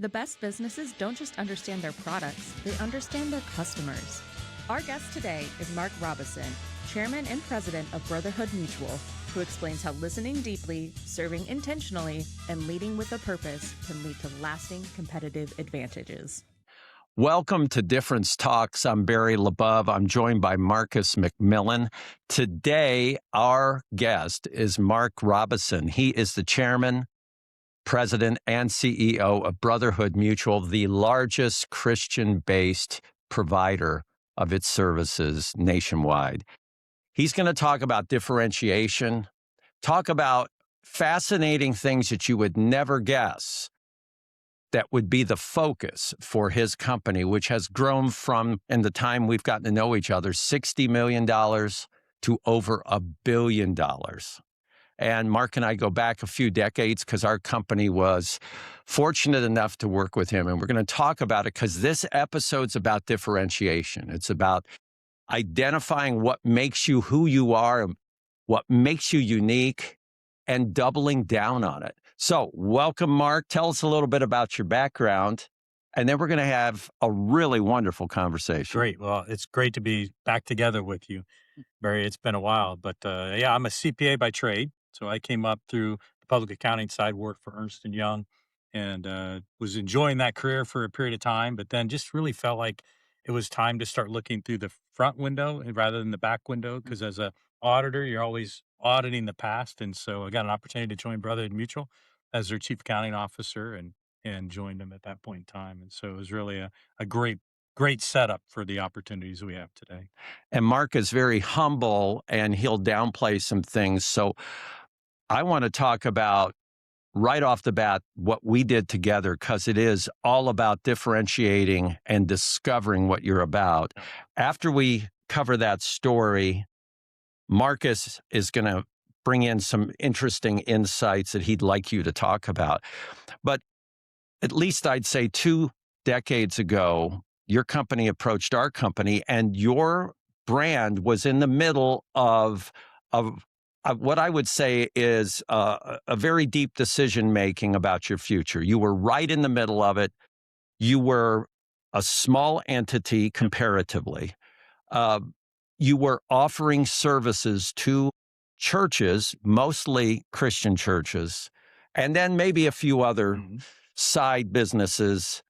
The best businesses don't just understand their products, they understand their customers. Our guest today is Mark Robison, Chairman and President of Brotherhood Mutual, who explains how listening deeply, serving intentionally, and leading with a purpose can lead to lasting competitive advantages. Welcome to Difference Talks. I'm Barry LeBove. I'm joined by Marcus McMillan. Today, our guest is Mark Robison. He is the Chairman, President, and CEO of Brotherhood Mutual, the largest Christian-based provider of its services nationwide. He's going to talk about differentiation, talk about fascinating things that you would never guess that would be the focus for his company, which has grown from, in the time we've gotten to know each other, $60 million to over $1 billion. And Mark and I go back a few decades because our company was fortunate enough to work with him. And we're going to talk about it because this episode's about differentiation. It's about identifying what makes you who you are, what makes you unique, and doubling down on it. So welcome, Mark. Tell us a little bit about your background, and then we're going to have a really wonderful conversation. Great. Well, it's great to be back together with you, Barry. It's been a while, but yeah, I'm a CPA by trade. So I came up through the public accounting side, worked for Ernst & Young, and was enjoying that career for a period of time, but then just really felt like it was time to start looking through the front window rather than the back window, because as a auditor, you're always auditing the past. And so I got an opportunity to join Brotherhood Mutual as their chief accounting officer and joined them at that point in time. And so it was really a great setup for the opportunities we have today. And Mark is very humble, and he'll downplay some things. So I want to talk about right off the bat what we did together, because it is all about differentiating and discovering what you're about. After we cover that story, Marcus is going to bring in some interesting insights that he'd like you to talk about. But at least I'd say 2 decades ago, your company approached our company, and your brand was in the middle of what I would say is a very deep decision-making about your future. You were right in the middle of it. You were a small entity comparatively. You were offering services to churches, mostly Christian churches, and then maybe a few other side businesses.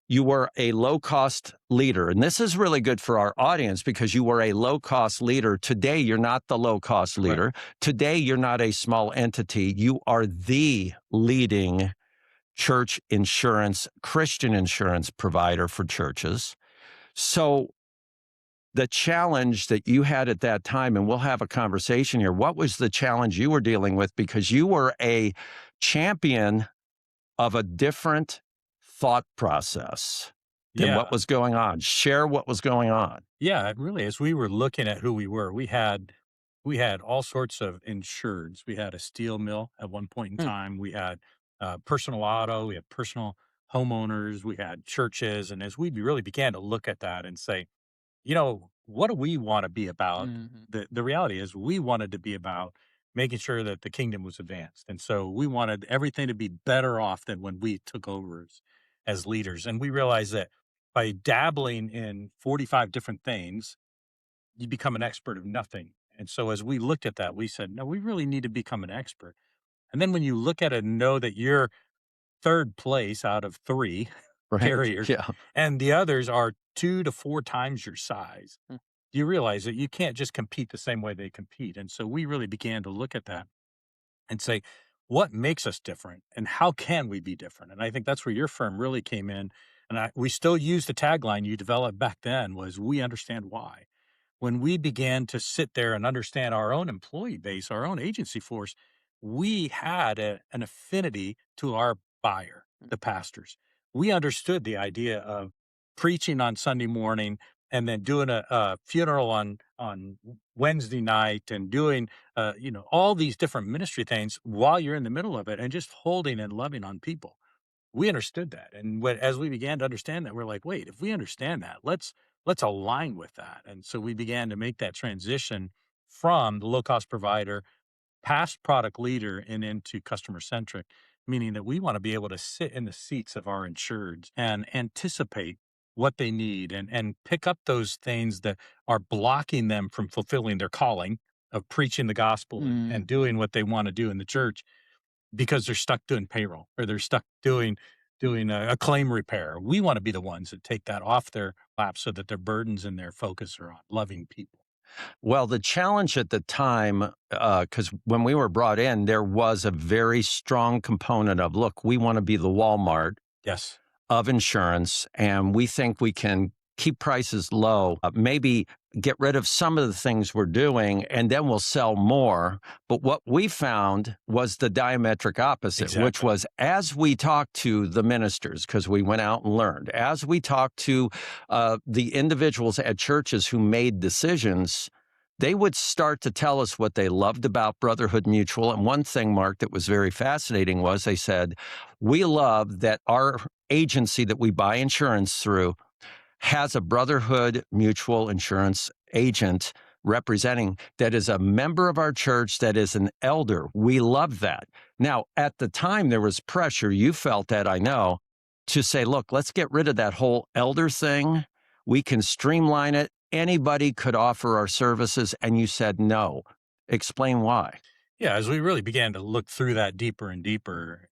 You were a low-cost leader. And this is really good for our audience because you were a low-cost leader. Today, you're not the low-cost leader. Right. Today, you're not a small entity. You are the leading church insurance, Christian insurance provider for churches. So the challenge that you had at that time, and we'll have a conversation here, what was the challenge you were dealing with? Because you were a champion of a different thought process than what was going on. Share what was going on. Yeah, really, as we were looking at who we were, we had all sorts of insureds. We had a steel mill at one point in time. We had personal auto. We had personal homeowners. We had churches. And as we really began to look at that and say, what do we want to be about? The reality is we wanted to be about making sure that the kingdom was advanced. And so we wanted everything to be better off than when we took over as leaders. And we realized that by dabbling in 45 different things, you become an expert of nothing. And so as we looked at that, we said, no, we really need to become an expert. And then when you look at it and know that you're third place out of 3 carriers, and the others are 2 to 4 times your size, you realize that you can't just compete the same way they compete. And so we really began to look at that and say, what makes us different and how can we be different? And I think that's where your firm really came in. And we still use the tagline you developed back then was, we understand why. When we began to sit there and understand our own employee base, our own agency force, we had an affinity to our buyer, the pastors. We understood the idea of preaching on Sunday morning and then doing a funeral on Wednesday night and doing, all these different ministry things while you're in the middle of it and just holding and loving on people. We understood that. And as we began to understand that, we're like, wait, if we understand that, let's align with that. And so we began to make that transition from the low-cost provider, past product leader, and into customer-centric. meaning that we want to be able to sit in the seats of our insureds and anticipate what they need and pick up those things that are blocking them from fulfilling their calling of preaching the gospel and doing what they want to do in the church because they're stuck doing payroll or they're stuck doing a claim repair. We want to be the ones that take that off their lap so that their burdens and their focus are on loving people. Well, the challenge at the time, because when we were brought in, there was a very strong component of, look, we want to be the Walmart Yes. of insurance, and we think we can keep prices low, maybe get rid of some of the things we're doing, and then we'll sell more. But what we found was the diametric opposite, which Exactly. was as we talked to the ministers, because we went out and learned, as we talked to the individuals at churches who made decisions, they would start to tell us what they loved about Brotherhood Mutual. And one thing, Mark, that was very fascinating was they said, we love that our agency that we buy insurance through has a Brotherhood Mutual insurance agent representing that is a member of our church, that is an elder. We love that. Now, at the time, there was pressure. You felt that, I know, to say, look, let's get rid of that whole elder thing. We can streamline it. Anybody could offer our services. And you said no. Explain why. Yeah, as we really began to look through that deeper and deeper,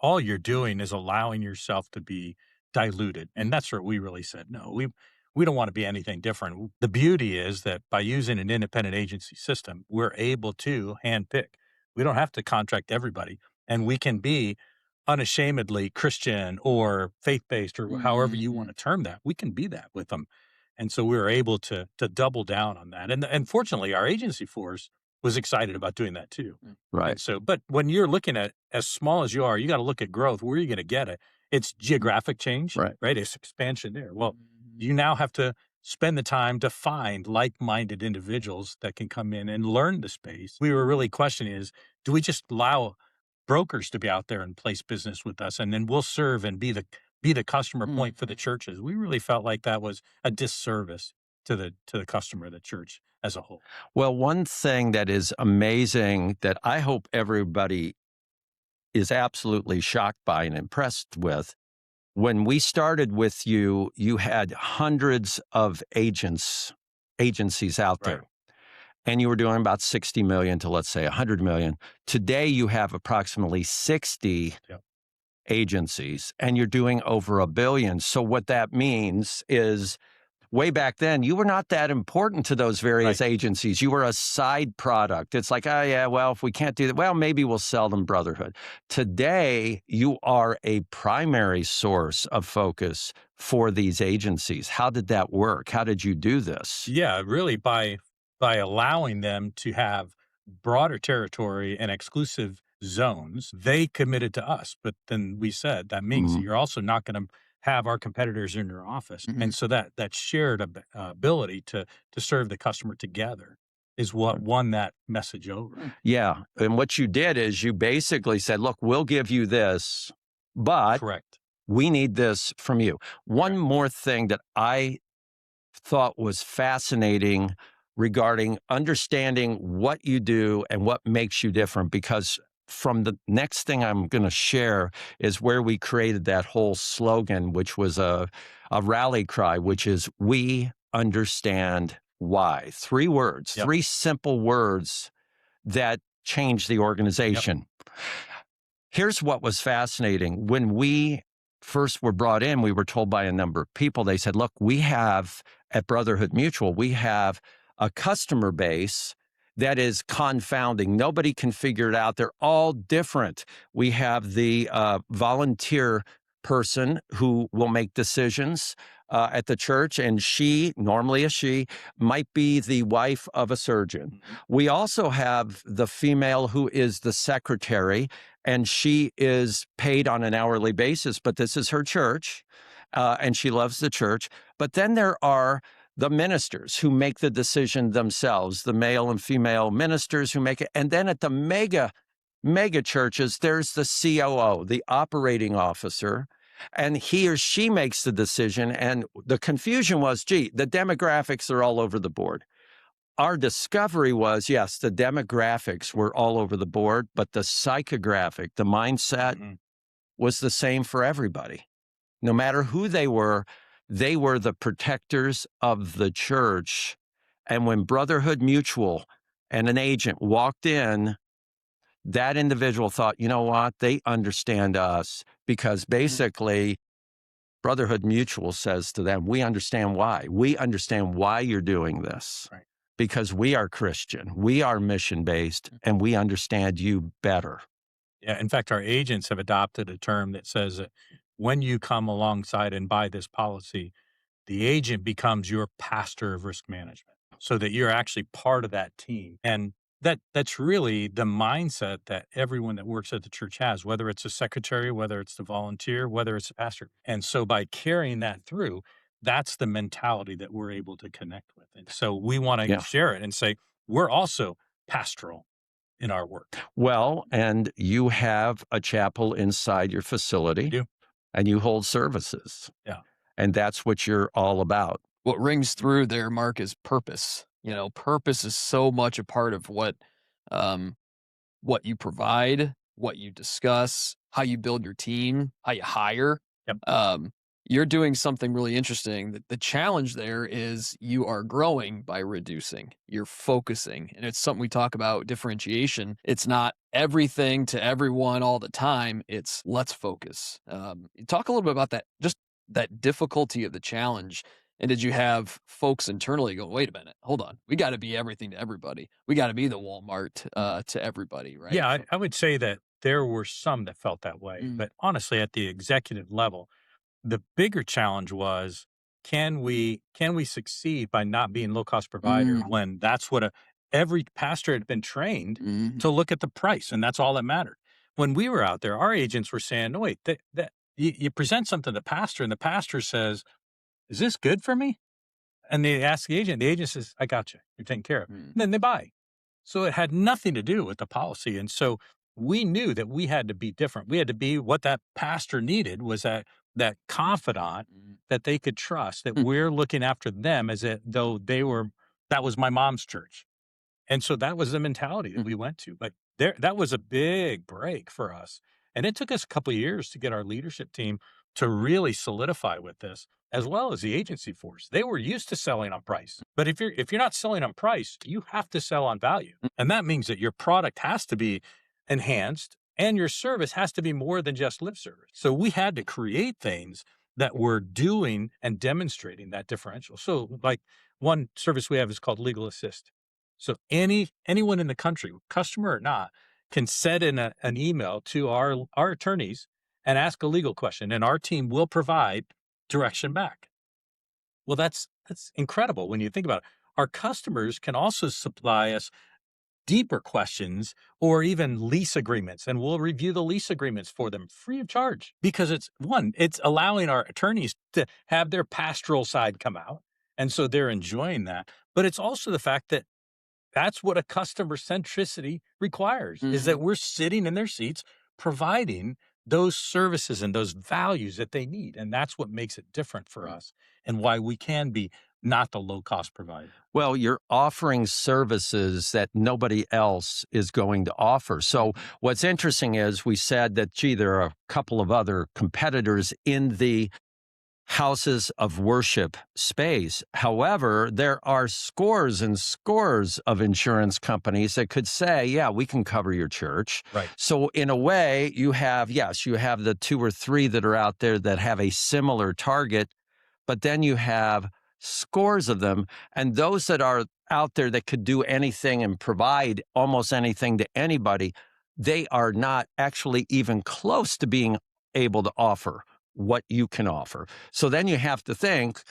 all you're doing is allowing yourself to be diluted. And that's where we really said, no, we don't want to be anything different. The beauty is that by using an independent agency system, we're able to handpick. We don't have to contract everybody, and we can be unashamedly Christian or faith-based or however you want to term that. We can be that with them. And so we were able to double down on that. And fortunately, our agency force was excited about doing that too. Right. And so, but when you're looking at as small as you are, you got to look at growth. Where are you going to get it? It's geographic change, Right. It's expansion there. Well, you now have to spend the time to find like-minded individuals that can come in and learn the space. We were really questioning is, do we just allow brokers to be out there and place business with us, and then we'll serve and be the customer point for the churches? We really felt like that was a disservice to the customer, the church as a whole. Well, one thing that is amazing that I hope everybody is absolutely shocked by and impressed with, when we started with you, you had hundreds of agencies out there. Right. And you were doing about 60 million to, let's say, 100 million. Today, you have approximately 60 agencies, and you're doing over $1 billion. So what that means is, way back then, you were not that important to those various agencies. You were a side product. It's like, oh, yeah, well, if we can't do that, well, maybe we'll sell them Brotherhood. Today, you are a primary source of focus for these agencies. How did that work? How did you do this? Yeah, really by allowing them to have broader territory and exclusive zones, they committed to us. But then we said that means you're also not going to have our competitors in your office. And so that shared ability to serve the customer together is what won that message over. Yeah. And what you did is you basically said, look, we'll give you this, but Correct. we need this from you. One more thing that I thought was fascinating regarding understanding what you do and what makes you different, because from the next thing I'm going to share is where we created that whole slogan, which was a rally cry, which is, we understand why. 3 words, 3 simple words that changed the organization. Here's what was fascinating. When we first were brought in, we were told by a number of people, they said, look, we have at Brotherhood Mutual, we have a customer base that is confounding. Nobody can figure it out. They're all different. We have the volunteer person who will make decisions at the church, and she, normally a she, might be the wife of a surgeon. We also have the female who is the secretary, and she is paid on an hourly basis, but this is her church, and she loves the church. But then there are the ministers who make the decision themselves, the male and female ministers who make it. And then at the mega churches, there's the COO, the operating officer, and he or she makes the decision. And the confusion was, gee, the demographics are all over the board. Our discovery was, yes, the demographics were all over the board, but the psychographic, the mindset, was the same for everybody. No matter who they were the protectors of the church. And when Brotherhood Mutual and an agent walked in, that individual thought, you know what? They understand us, because basically Brotherhood Mutual says to them, we understand why. We understand why you're doing this. Right. Because we are Christian, we are mission-based, and we understand you better. Yeah. In fact, our agents have adopted a term that says that when you come alongside and buy this policy, the agent becomes your pastor of risk management, so that you're actually part of that team. And that's really the mindset that everyone that works at the church has, whether it's a secretary, whether it's the volunteer, whether it's a pastor. And so by carrying that through, that's the mentality that we're able to connect with. And so we want to share it and say, we're also pastoral in our work. Well, and you have a chapel inside your facility. We do. And you hold services. Yeah. And that's what you're all about. What rings through there, Mark, is purpose. Purpose is so much a part of what you provide, what you discuss, how you build your team, how you hire. Yep. You're doing something really interesting. The challenge there is you are growing by reducing. You're focusing. And it's something we talk about, differentiation. It's not everything to everyone all the time. It's let's focus. Talk a little bit about that, just that difficulty of the challenge. And did you have folks internally go, wait a minute, hold on. We got to be everything to everybody. We got to be the Walmart to everybody, right? Yeah, I would say that there were some that felt that way. But honestly, at the executive level, the bigger challenge was, can we succeed by not being low-cost provider when that's what every pastor had been trained to look at the price, and that's all that mattered. When we were out there, our agents were saying, no, wait, you present something to the pastor, and the pastor says, is this good for me? And they ask the agent says, I got you. You're taken care of. And then they buy. So it had nothing to do with the policy. And so we knew that we had to be different. We had to be what that pastor needed, was that confidant that they could trust, that we're looking after them as though that was my mom's church. And so that was the mentality that we went to. But that was a big break for us. And it took us a couple of years to get our leadership team to really solidify with this, as well as the agency force. They were used to selling on price. But if you're not selling on price, you have to sell on value. And that means that your product has to be enhanced and your service has to be more than just lip service. So we had to create things that were doing and demonstrating that differential. So like one service we have is called Legal Assist. So anyone in the country, customer or not, can set in an email to our attorneys and ask a legal question, and our team will provide direction back. Well, that's incredible when you think about it. Our customers can also supply us deeper questions or even lease agreements, and we'll review the lease agreements for them free of charge, because it's allowing our attorneys to have their pastoral side come out. And so they're enjoying that. But it's also the fact that that's what a customer centricity requires, is that we're sitting in their seats providing those services and those values that they need. And that's what makes it different for us and why we can be not the low-cost provider. Well, you're offering services that nobody else is going to offer. So what's interesting is we said that, there are a couple of other competitors in the houses of worship space. However, there are scores and scores of insurance companies that could say, yeah, we can cover your church. Right. So in a way, you have the 2 or 3 that are out there that have a similar target, but then you have scores of them. And those that are out there that could do anything and provide almost anything to anybody, they are not actually even close to being able to offer what you can offer. So then you have to think,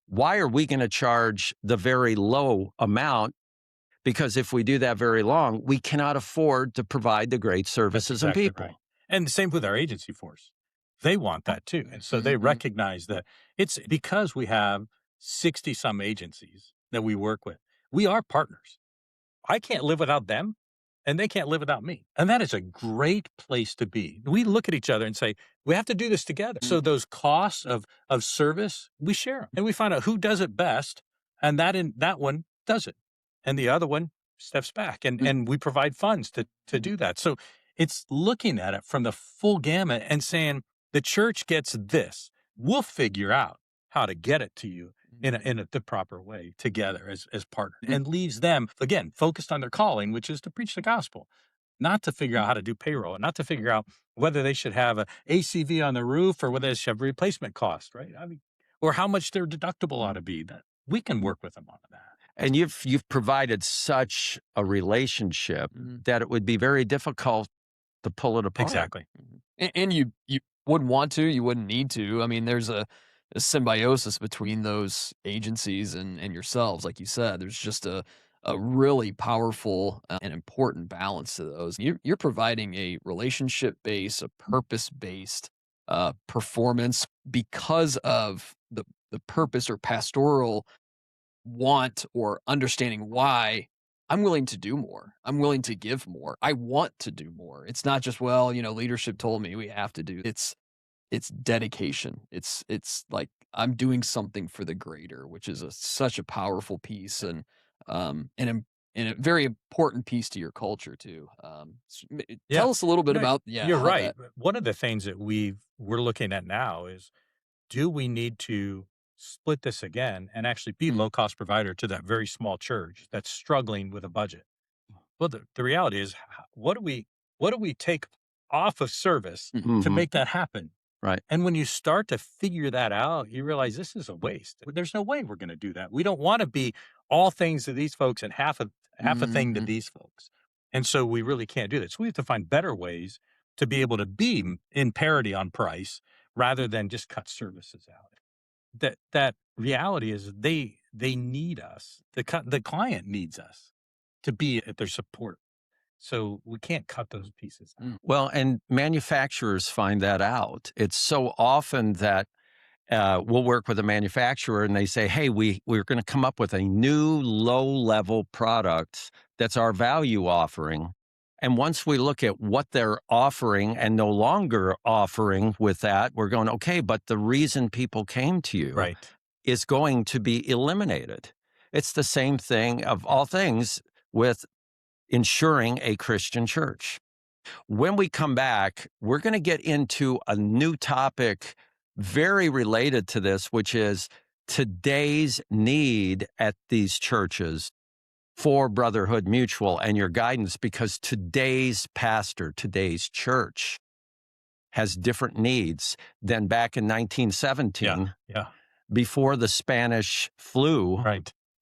why are we going to charge the very low amount? Because if we do that very long, we cannot afford to provide the great services and people. Right. And the same with our agency force. They want that too. And so they recognize that it's because we have 60 some agencies that we work with. We are partners. I can't live without them, and they can't live without me. And that is a great place to be. We look at each other and say, we have to do this together. So those costs of service, we share them. And we find out who does it best, and that one does it. And the other one steps back. And we provide funds to do that. So It's looking at it from the full gamut and saying, the church gets this. We'll figure out how to get it to you in the proper way together as partners, and leaves them, again, focused on their calling, which is to preach the gospel, not to figure out how to do payroll, and not to figure out whether they should have a ACV on the roof or whether they should have replacement cost, right? I mean, or how much their deductible ought to be. That we can work with them on that. And you've provided such a relationship that it would be very difficult to pull it apart. Exactly. And you wouldn't want to, you wouldn't need to. I mean, there's a symbiosis between those agencies and yourselves. Like you said, there's just a really powerful and important balance to those. You're providing a relationship-based, a purpose-based performance because of the purpose or pastoral want or understanding why I'm willing to do more. I'm willing to give more. I want to do more. It's not just, well, leadership told me we have to do. It's dedication. It's like I'm doing something for the greater, which is such a powerful piece and a very important piece to your culture too. Tell us a little bit about You're right. One of the things that we're looking at now is, do we need to split this again and actually be low-cost provider to that very small church that's struggling with a budget? Well, the reality is, what do we take off of service to make that happen? Right. And when you start to figure that out, you realize this is a waste. There's no way we're going to do that. We don't want to be all things to these folks and half a thing to these folks. And so we really can't do that. So we have to find better ways to be able to be in parity on price rather than just cut services out. That reality is they need us. The client needs us to be at their support. So we can't cut those pieces out. Well, and manufacturers find that out. It's so often that we'll work with a manufacturer and they say, hey, we're going to come up with a new low-level product that's our value offering. And once we look at what they're offering and no longer offering with that, we're going, okay, but the reason people came to you is going to be eliminated. It's the same thing of all things with insuring a Christian church. When we come back, we're going to get into a new topic very related to this, which is today's need at these churches for Brotherhood Mutual and your guidance, because today's pastor, today's church has different needs than back in 1917, before the Spanish flu,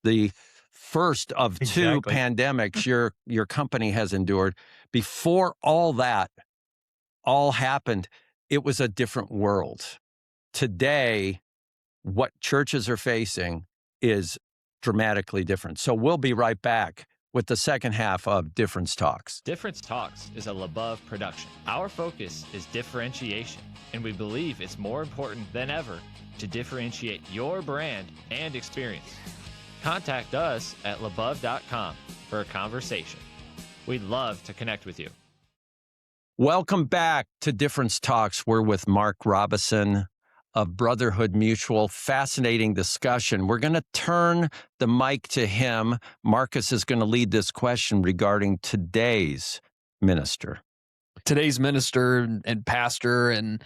the first of two pandemics your company has endured. Before all that all happened, it was a different world. Today, what churches are facing is dramatically different. So we'll be right back with the second half of Difference Talks. Difference Talks is a LaBeouf production. Our focus is differentiation, and we believe it's more important than ever to differentiate your brand and experience. Contact us at labeouf.com for a conversation. We'd love to connect with you. Welcome back to Difference Talks. We're with Mark Robison of Brotherhood Mutual. Fascinating discussion. We're going to turn the mic to him. Marcus is going to lead this question regarding today's minister. Today's minister and pastor and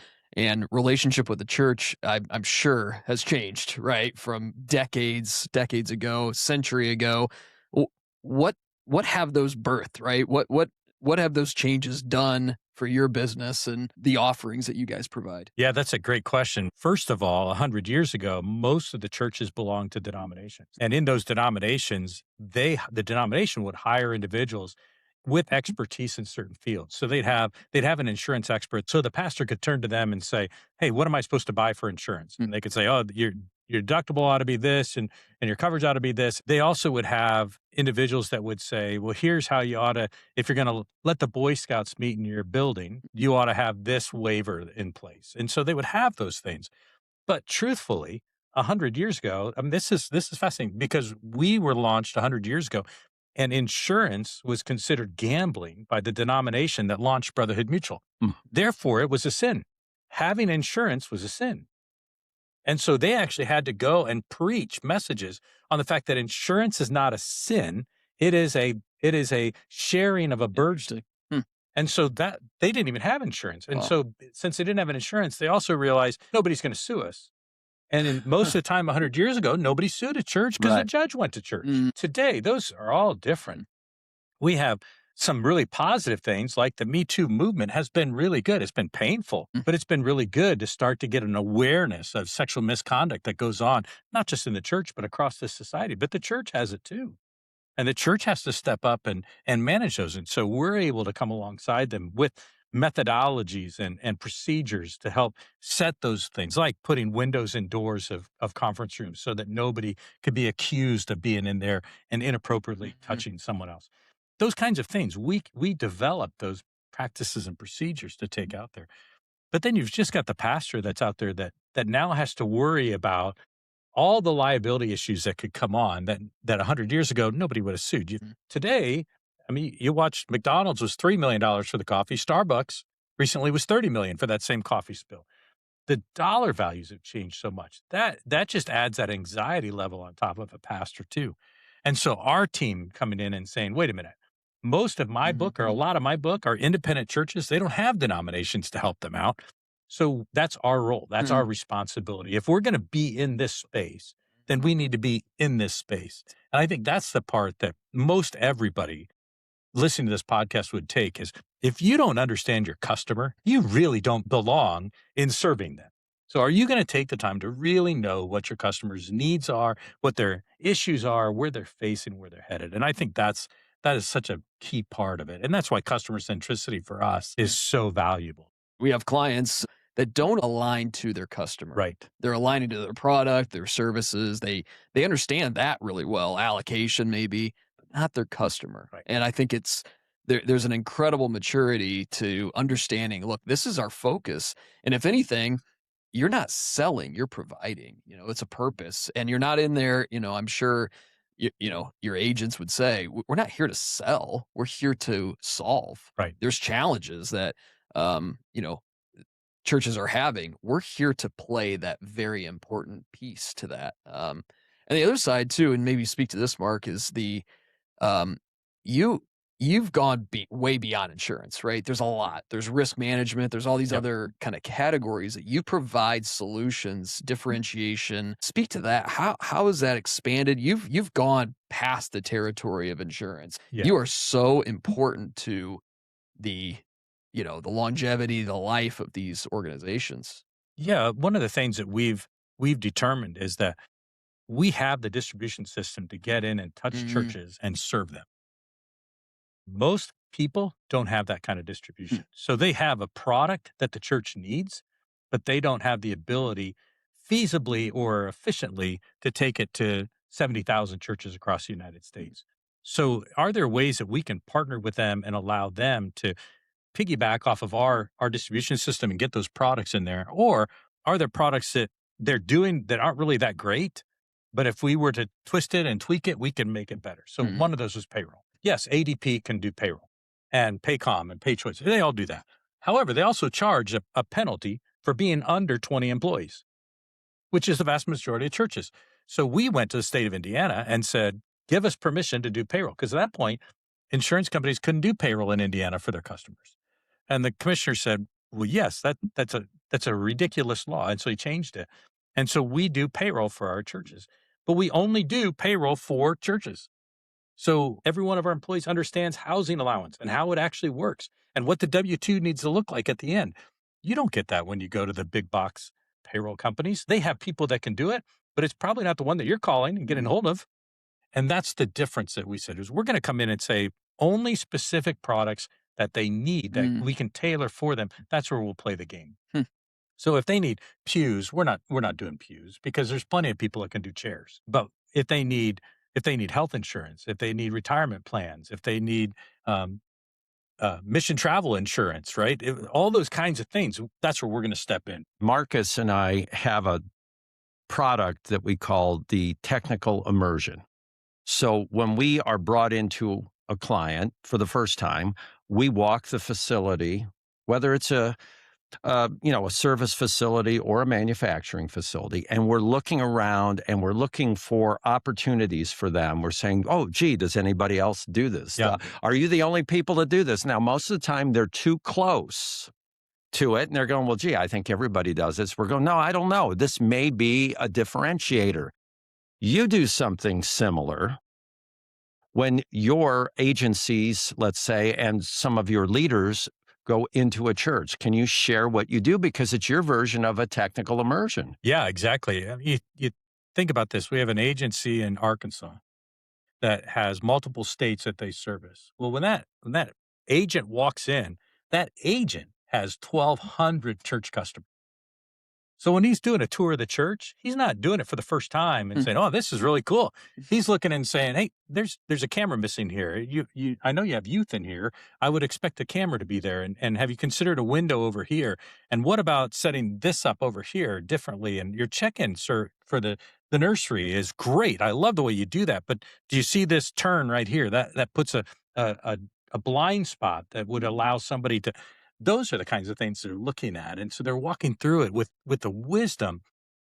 relationship with the church, I'm sure, has changed, right? From decades ago, century ago. What have those birthed, right? What have those changes done for your business and the offerings that you guys provide? Yeah, that's a great question. First of all, 100 years ago, most of the churches belonged to denominations. And in those denominations, the denomination would hire individuals with expertise in certain fields. So they'd have an insurance expert. So the pastor could turn to them and say, hey, what am I supposed to buy for insurance? And they could say, oh, your deductible ought to be this and your coverage ought to be this. They also would have individuals that would say, well, here's how you ought to, if you're going to let the Boy Scouts meet in your building, you ought to have this waiver in place. And so they would have those things. But truthfully, 100 years ago, I mean, this is fascinating because we were launched 100 years ago. And insurance was considered gambling by the denomination that launched Brotherhood Mutual. Therefore, it was a sin. Having insurance was a sin. And so they actually had to go and preach messages on the fact that insurance is not a sin. It is a sharing of a burden. And so that they didn't even have insurance. And Wow. so since they didn't have an insurance, they also realized nobody's going to sue us. And in most of the time, 100 years ago, nobody sued a church because the Right. judge went to church. Mm. Today, those are all different. We have some really positive things, like the Me Too movement has been really good. It's been painful, but it's been really good to start to get an awareness of sexual misconduct that goes on, not just in the church, but across this society. But the church has it too. And the church has to step up and manage those. And so we're able to come alongside them with methodologies and procedures to help set those things, like putting windows and doors of conference rooms so that nobody could be accused of being in there and inappropriately touching someone else. Those kinds of things. We develop those practices and procedures to take out there. But then you've just got the pastor that's out there that now has to worry about all the liability issues that could come on that 100 years ago, nobody would have sued you. Today, I mean, you watch McDonald's was $3 million for the coffee. Starbucks recently was $30 million for that same coffee spill. The dollar values have changed so much. That just adds that anxiety level on top of a pastor too. And so our team coming in and saying, wait a minute, most of my book or a lot of my book are independent churches. They don't have denominations to help them out. So that's our role. That's our responsibility. If we're going to be in this space, then we need to be in this space. And I think that's the part that most everybody listening to this podcast would take is if you don't understand your customer, you really don't belong in serving them. So are you going to take the time to really know what your customers' needs are, what their issues are, where they're facing, where they're headed? And I think that is such a key part of it. And that's why customer centricity for us is so valuable. We have clients that don't align to their customer. Right. They're aligning to their product, their services. They understand that really well, allocation maybe, but not their customer. Right. And I think there's an incredible maturity to understanding, look, this is our focus. And if anything, you're not selling, you're providing, it's a purpose. And you're not in there, I'm sure your agents would say, we're not here to sell, we're here to solve. Right. There's challenges that, churches are having. We're here to play that very important piece to that. And the other side too, and maybe speak to this, Mark, is you've gone way beyond insurance, right? There's a lot. There's risk management. There's all these other kind of categories that you provide solutions, differentiation. Speak to that. How has that expanded? You've gone past the territory of insurance. Yeah. You are so important to the longevity, the life of these organizations. Yeah. One of the things that we've determined is that we have the distribution system to get in and touch churches and serve them. Most people don't have that kind of distribution. So they have a product that the church needs, but they don't have the ability feasibly or efficiently to take it to 70,000 churches across the United States. So are there ways that we can partner with them and allow them to piggyback off of our distribution system and get those products in there? Or are there products that they're doing that aren't really that great, but if we were to twist it and tweak it, we can make it better? So one of those was payroll. Yes, ADP can do payroll, and Paycom and PayChoice. They all do that. However, they also charge a penalty for being under 20 employees, which is the vast majority of churches. So we went to the state of Indiana and said, give us permission to do payroll. Because at that point, insurance companies couldn't do payroll in Indiana for their customers. And the commissioner said, well, yes, that's a ridiculous law. And so he changed it. And so we do payroll for our churches, but we only do payroll for churches. So every one of our employees understands housing allowance and how it actually works and what the W-2 needs to look like at the end. You don't get that when you go to the big box payroll companies. They have people that can do it, but it's probably not the one that you're calling and getting hold of. And that's the difference that we said is we're going to come in and say only specific products that they need that we can tailor for them. That's where we'll play the game. So if they need pews, we're not doing pews because there's plenty of people that can do chairs. But if they need health insurance, if they need retirement plans, if they need mission travel insurance, right? All those kinds of things, that's where we're going to step in. Marcus and I have a product that we call the technical immersion. So when we are brought into a client for the first time, we walk the facility, whether it's a a service facility or a manufacturing facility, and we're looking around and we're looking for opportunities for them. We're saying, oh, gee, does anybody else do this? Yeah. Are you the only people that do this? Now, most of the time they're too close to it, and they're going, well, gee, I think everybody does this. We're going, no, I don't know. This may be a differentiator. You do something similar when your agencies, let's say, and some of your leaders go into a church. Can you share what you do? Because it's your version of a technical immersion. Yeah, exactly. I mean, you think about this. We have an agency in Arkansas that has multiple states that they service. Well, when that agent walks in, that agent has 1,200 church customers. So when he's doing a tour of the church, he's not doing it for the first time and saying, "Oh, this is really cool." He's looking and saying, "Hey, there's a camera missing here. I know you have youth in here. I would expect a camera to be there. And have you considered a window over here? And what about setting this up over here differently? And your check-in, sir, for the nursery is great. I love the way you do that. But do you see this turn right here? That puts a blind spot that would allow somebody to." Those are the kinds of things they're looking at. And so they're walking through it with the wisdom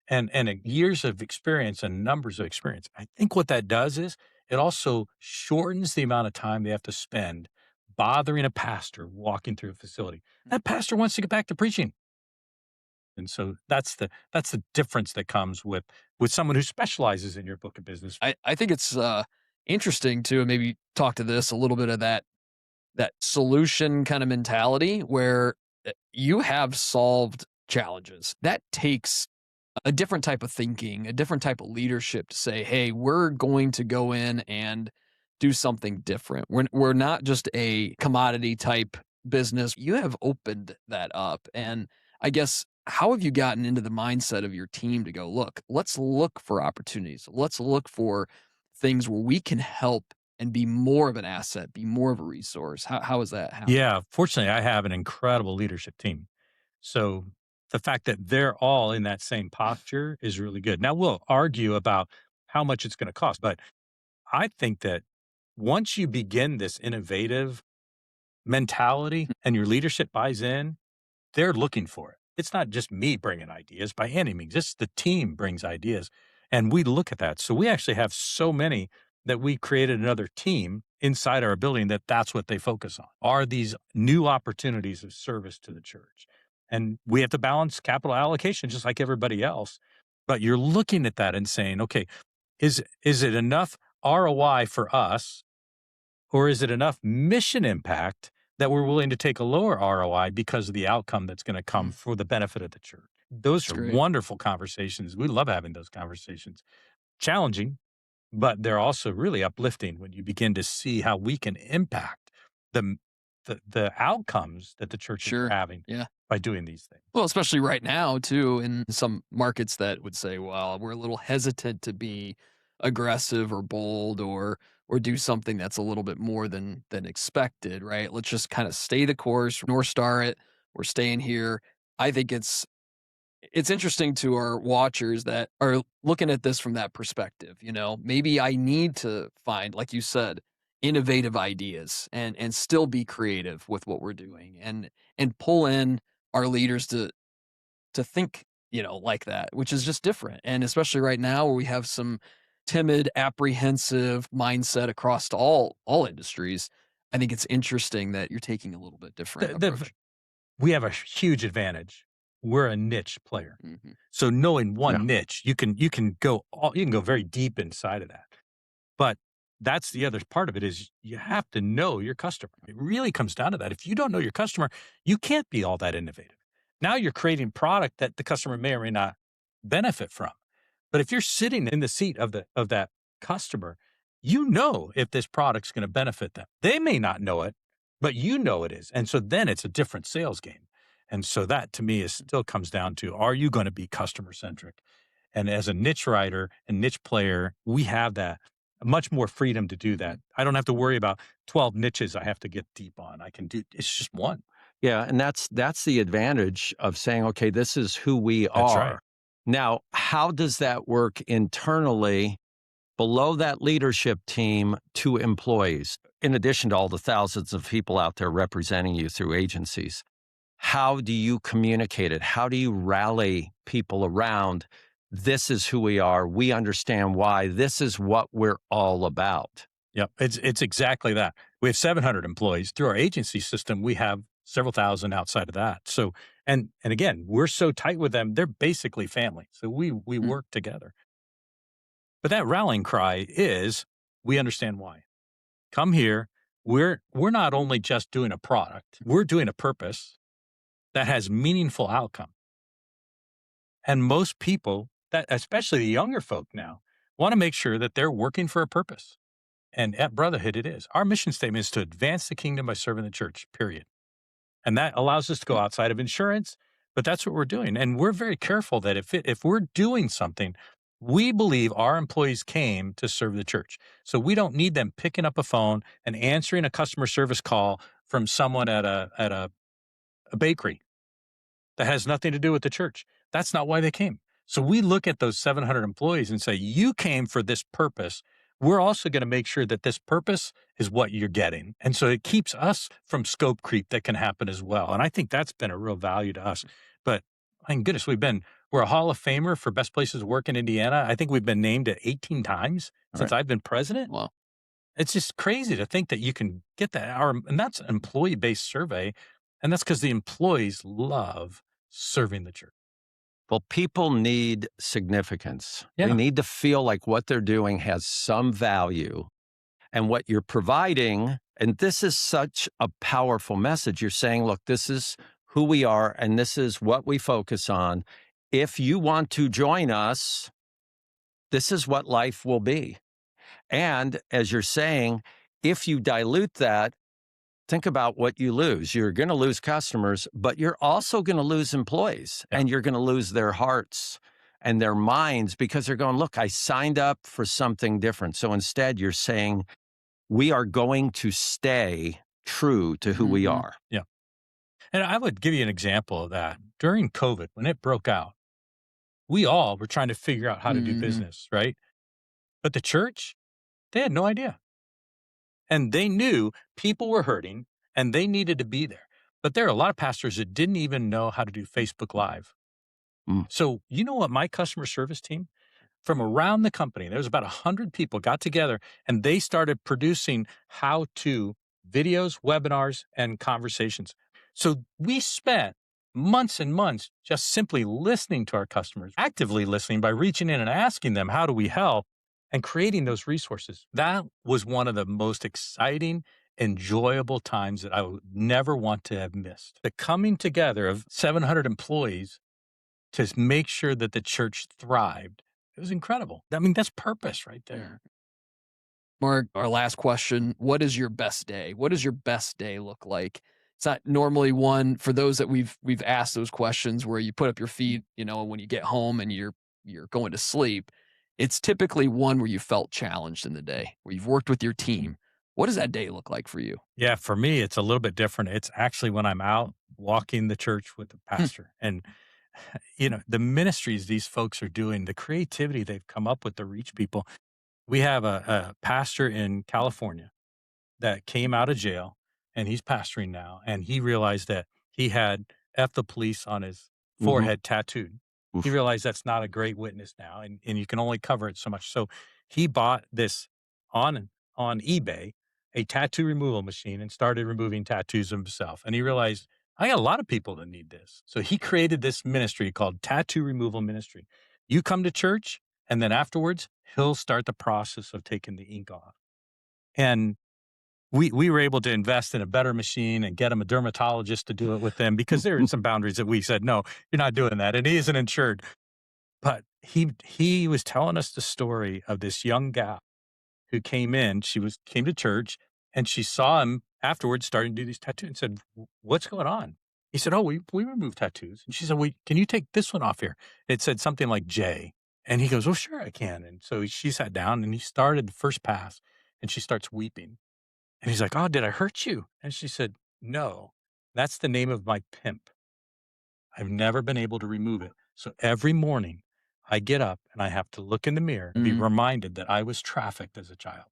and years of experience and numbers of experience. I think what that does is it also shortens the amount of time they have to spend bothering a pastor walking through a facility. That pastor wants to get back to preaching. And so that's the difference that comes with someone who specializes in your book of business. I think it's interesting to maybe talk to this a little bit of that solution kind of mentality where you have solved challenges. That takes a different type of thinking, a different type of leadership to say, hey, we're going to go in and do something different. We're not just a commodity type business. You have opened that up. And I guess, how have you gotten into the mindset of your team to go, look, let's look for opportunities. Let's look for things where we can help and be more of an asset, be more of a resource. How is that happening? Yeah, fortunately, I have an incredible leadership team. So the fact that they're all in that same posture is really good. Now, we'll argue about how much it's going to cost, but I think that once you begin this innovative mentality and your leadership buys in, they're looking for it. It's not just me bringing ideas by any means. It's the team brings ideas, and we look at that. So we actually have so many that we created another team inside our building that's what they focus on, are these new opportunities of service to the church. And we have to balance capital allocation just like everybody else. But you're looking at that and saying, okay, is it enough ROI for us, or is it enough mission impact that we're willing to take a lower ROI because of the outcome that's going to come for the benefit of the church? Those That's are great. wonderful conversations. We love having those conversations. Challenging, but they're also really uplifting when you begin to see how we can impact the outcomes that the church is Sure. having Yeah. by doing these things. Well, especially right now, too, in some markets that would say, well, we're a little hesitant to be aggressive or bold or do something that's a little bit more than expected, right? Let's just kind of stay the course, North Star it. We're staying here. I think it's interesting to our watchers that are looking at this from that perspective. Maybe I need to find, like you said, innovative ideas and still be creative with what we're doing and pull in our leaders to think, like that, which is just different. And especially right now where we have some timid, apprehensive mindset across all industries, I think it's interesting that you're taking a little bit different approach. We have a huge advantage. We're a niche player. Mhm. So knowing one Yeah. niche, you can go very deep inside of that. But that's the other part of it is you have to know your customer. It really comes down to that. If you don't know your customer, you can't be all that innovative. Now you're creating product that the customer may or may not benefit from. But if you're sitting in the seat of that customer, you know if this product's going to benefit them. They may not know it, but you know it is. And so then it's a different sales game. And so that to me still comes down to, are you going to be customer centric? And as a niche writer and niche player, we have that much more freedom to do that. I don't have to worry about 12 niches I have to get deep on. It's just one. Yeah, and that's the advantage of saying, okay, this is who we That's are. right. Now, how does that work internally below that leadership team to employees, in addition to all the thousands of people out there representing you through agencies? how do you communicate it? How do you rally people around? This is who we are. We understand why. This is what we're all about. Yep, it's exactly that. We have 700 employees. Through our agency system, we have several thousand outside of that. So, and again, we're so tight with them, they're basically family. So we work together. But that rallying cry is, we understand why. Come here. We're not only just doing a product, we're doing a purpose that has meaningful outcome. And most people, that especially the younger folk now, want to make sure that they're working for a purpose. And at Brotherhood, it is. Our mission statement is to advance the kingdom by serving the church, period. And that allows us to go outside of insurance, but that's what we're doing. And we're very careful that if we're doing something, we believe our employees came to serve the church. So we don't need them picking up a phone and answering a customer service call from someone at a bakery that has nothing to do with the church. That's not why they came. So we look at those 700 employees and say, you came for this purpose. We're also going to make sure that this purpose is what you're getting. And so it keeps us from scope creep that can happen as well. And I think that's been a real value to us. But my goodness, we're a Hall of Famer for best places to work in Indiana. I think we've been named it 18 times since I've been president. Wow. It's just crazy to think that you can get that. And that's an employee-based survey. And that's because the employees love serving the church. Well, people need significance. Yeah. They need to feel like what they're doing has some value and what you're providing. And this is such a powerful message. You're saying, look, this is who we are and this is what we focus on. If you want to join us, this is what life will be. And as you're saying, if you dilute that, think about what you lose. You're going to lose customers, but you're also going to lose employees and you're going to lose their hearts and their minds because they're going, look, I signed up for something different. So instead, you're saying we are going to stay true to who we are. Yeah. And I would give you an example of that. During COVID, when it broke out, we all were trying to figure out how to do business, right? But the church, they had no idea. And they knew people were hurting and they needed to be there. But there are a lot of pastors that didn't even know how to do Facebook Live. So you know what my customer service team from around the company, there was about 100 people got together and they started producing how-to videos, webinars, and conversations. So we spent months and months just simply listening to our customers, actively listening by reaching in and asking them, how do we help? And creating those resources. That was one of the most exciting, enjoyable times that I would never want to have missed. The coming together of 700 employees to make sure that the church thrived. It was incredible. I mean, that's purpose right there. Mark, our last question, what is your best day? What does your best day look like? It's not normally one for those that we've asked those questions where you put up your feet, when you get home and you're going to sleep. It's typically one where you felt challenged in the day, where you've worked with your team. What does that day look like for you? Yeah, for me, it's a little bit different. It's actually when I'm out walking the church with the pastor. And, the ministries these folks are doing, the creativity they've come up with to reach people. We have a pastor in California that came out of jail, and he's pastoring now. And he realized that he had F the police on his forehead tattooed. He realized that's not a great witness now, and you can only cover it so much. So he bought this on eBay, a tattoo removal machine, and started removing tattoos himself. And he realized, I got a lot of people that need this. So he created this ministry called Tattoo Removal Ministry. You come to church, and then afterwards, he'll start the process of taking the ink off. And we were able to invest in a better machine and get him a dermatologist to do it with him because there are some boundaries that we said, no, you're not doing that. And he isn't insured. But he was telling us the story of this young gal who came in. Came to church and she saw him afterwards starting to do these tattoos and said, what's going on? He said, oh, we remove tattoos. And she said, well, can you take this one off here? It said something like J. And he goes, well, sure, I can. And so she sat down and he started the first pass and she starts weeping. And he's like, oh, did I hurt you? And she said, no, that's the name of my pimp. I've never been able to remove it. So every morning I get up and I have to look in the mirror and be reminded that I was trafficked as a child.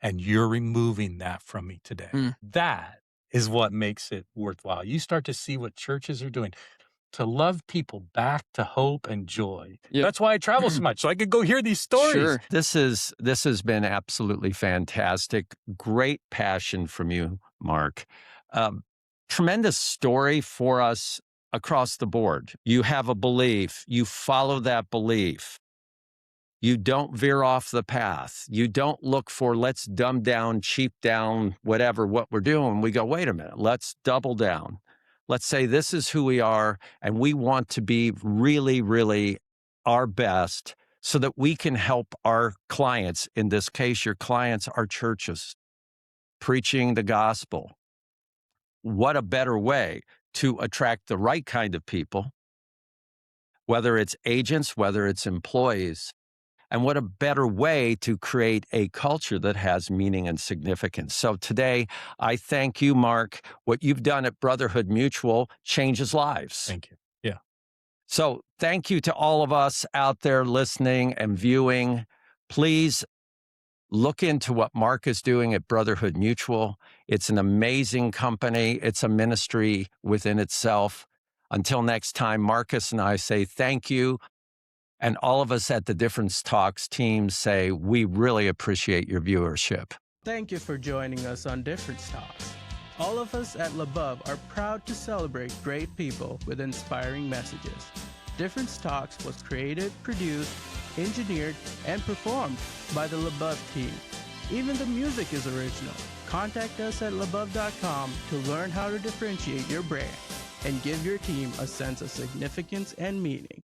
And you're removing that from me today. That is what makes it worthwhile. You start to see what churches are doing to love people back to hope and joy. Yep. That's why I travel so much, so I could go hear these stories. Sure. This has been absolutely fantastic. Great passion from you, Mark. Tremendous story for us across the board. You have a belief, you follow that belief. You don't veer off the path. You don't look for let's dumb down, cheap down, whatever, what we're doing. We go, wait a minute, let's double down. Let's say this is who we are, and we want to be really, really our best so that we can help our clients. In this case, your clients are churches, preaching the gospel. What a better way to attract the right kind of people, whether it's agents, whether it's employees. And what a better way to create a culture that has meaning and significance. So today, I thank you, Mark. What you've done at Brotherhood Mutual changes lives. Thank you. Yeah. So thank you to all of us out there listening and viewing. Please look into what Mark is doing at Brotherhood Mutual. It's an amazing company. It's a ministry within itself. Until next time, Marcus and I say thank you. And all of us at the Difference Talks team say we really appreciate your viewership. Thank you for joining us on Difference Talks. All of us at LaBeouf are proud to celebrate great people with inspiring messages. Difference Talks was created, produced, engineered, and performed by the LaBeouf team. Even the music is original. Contact us at labeouf.com to learn how to differentiate your brand and give your team a sense of significance and meaning.